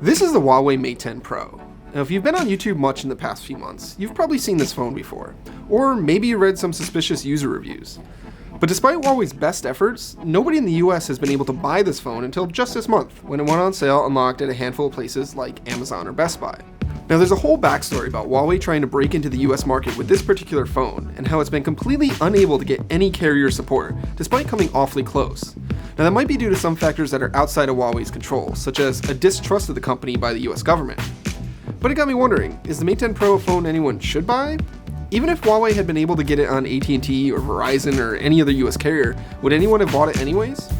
This is the Huawei Mate 10 Pro. Now, if you've been on YouTube much in the past few months, you've probably seen this phone before, or maybe you read some suspicious user reviews. But despite Huawei's best efforts, nobody in the US has been able to buy this phone until just this month, when it went on sale unlocked at a handful of places like Amazon or Best Buy. Now, there's a whole backstory about Huawei trying to break into the US market with this particular phone, and how it's been completely unable to get any carrier support, despite coming awfully close. Now, that might be due to some factors that are outside of Huawei's control, such as a distrust of the company by the US government. But it got me wondering, is the Mate 10 Pro a phone anyone should buy? Even if Huawei had been able to get it on AT&T or Verizon or any other US carrier, would anyone have bought it anyways?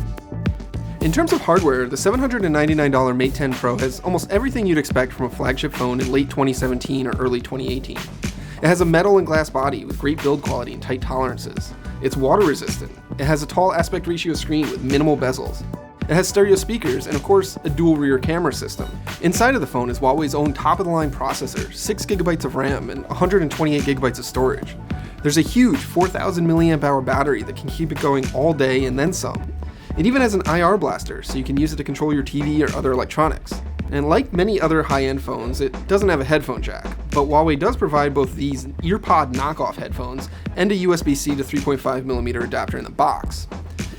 In terms of hardware, the $799 Mate 10 Pro has almost everything you'd expect from a flagship phone in late 2017 or early 2018. It has a metal and glass body with great build quality and tight tolerances. It's water resistant. It has a tall aspect ratio screen with minimal bezels. It has stereo speakers and, of course, a dual rear camera system. Inside of the phone is Huawei's own top-of-the-line processor, 6GB of RAM, and 128GB of storage. There's a huge 4,000 mAh battery that can keep it going all day and then some. It even has an IR blaster, so you can use it to control your TV or other electronics. And like many other high-end phones, it doesn't have a headphone jack, but Huawei does provide both these EarPod knockoff headphones and a USB-C to 3.5mm adapter in the box.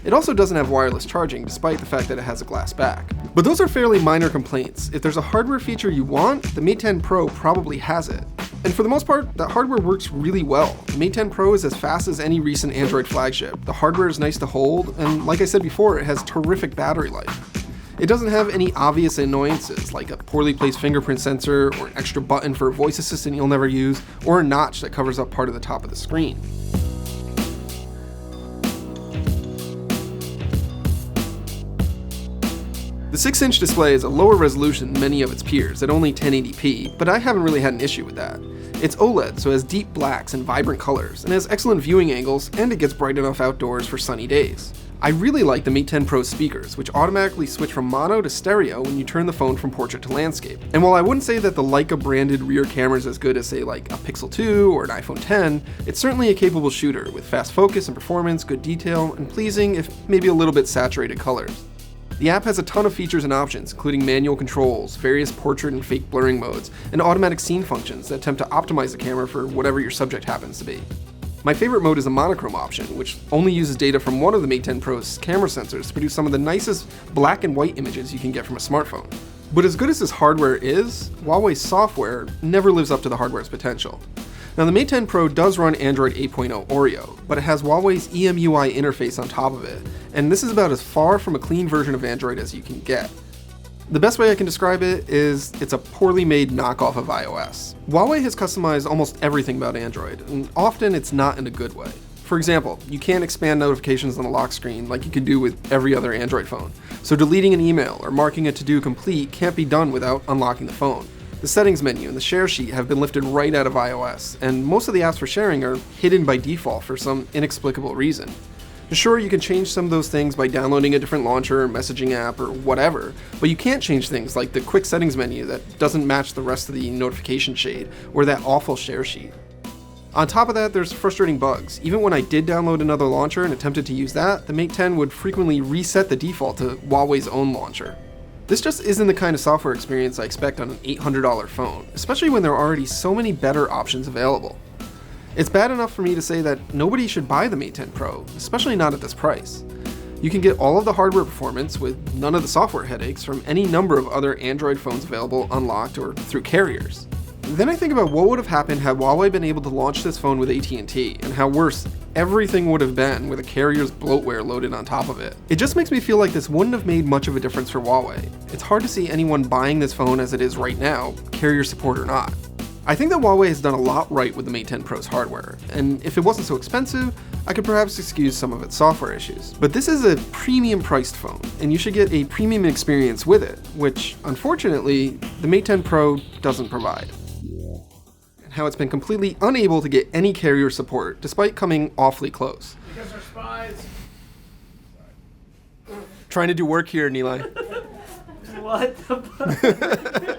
It also doesn't have wireless charging, despite the fact that it has a glass back. But those are fairly minor complaints. If there's a hardware feature you want, the Mate 10 Pro probably has it. And for the most part, that hardware works really well. The Mate 10 Pro is as fast as any recent Android flagship. The hardware is nice to hold, and like I said before, it has terrific battery life. It doesn't have any obvious annoyances, like a poorly placed fingerprint sensor, or an extra button for a voice assistant you'll never use, or a notch that covers up part of the top of the screen. The 6-inch display is a lower resolution than many of its peers, at only 1080p, but I haven't really had an issue with that. It's OLED, so it has deep blacks and vibrant colors, and has excellent viewing angles, and it gets bright enough outdoors for sunny days. I really like the Mate 10 Pro speakers, which automatically switch from mono to stereo when you turn the phone from portrait to landscape. And while I wouldn't say that the Leica branded rear camera is as good as, say, like a Pixel 2 or an iPhone 10, it's certainly a capable shooter with fast focus and performance, good detail, and pleasing, if maybe a little bit saturated colors. The app has a ton of features and options, including manual controls, various portrait and fake blurring modes, and automatic scene functions that attempt to optimize the camera for whatever your subject happens to be. My favorite mode is a monochrome option, which only uses data from one of the Mate 10 Pro's camera sensors to produce some of the nicest black and white images you can get from a smartphone. But as good as this hardware is, Huawei's software never lives up to the hardware's potential. Now, the Mate 10 Pro does run Android 8.0 Oreo, but it has Huawei's EMUI interface on top of it, and this is about as far from a clean version of Android as you can get. The best way I can describe it is it's a poorly made knockoff of iOS. Huawei has customized almost everything about Android, and often it's not in a good way. For example, you can't expand notifications on the lock screen like you can do with every other Android phone, so deleting an email or marking a to-do complete can't be done without unlocking the phone. The settings menu and the share sheet have been lifted right out of iOS, and most of the apps for sharing are hidden by default for some inexplicable reason. Sure, you can change some of those things by downloading a different launcher or messaging app or whatever, but you can't change things like the quick settings menu that doesn't match the rest of the notification shade, or that awful share sheet. On top of that, there's frustrating bugs. Even when I did download another launcher and attempted to use that, the Mate 10 would frequently reset the default to Huawei's own launcher. This just isn't the kind of software experience I expect on an $800 phone, especially when there are already so many better options available. It's bad enough for me to say that nobody should buy the Mate 10 Pro, especially not at this price. You can get all of the hardware performance with none of the software headaches from any number of other Android phones available unlocked or through carriers. Then I think about what would have happened had Huawei been able to launch this phone with AT&T, and how worse everything would have been with a carrier's bloatware loaded on top of it. It just makes me feel like this wouldn't have made much of a difference for Huawei. It's hard to see anyone buying this phone as it is right now, carrier support or not. I think that Huawei has done a lot right with the Mate 10 Pro's hardware, and if it wasn't so expensive, I could perhaps excuse some of its software issues. But this is a premium priced phone, and you should get a premium experience with it, which, unfortunately, the Mate 10 Pro doesn't provide. And how it's been completely unable to get any carrier support, despite coming awfully close. Because they're spies. Trying to do work here, Nilay. What the fuck?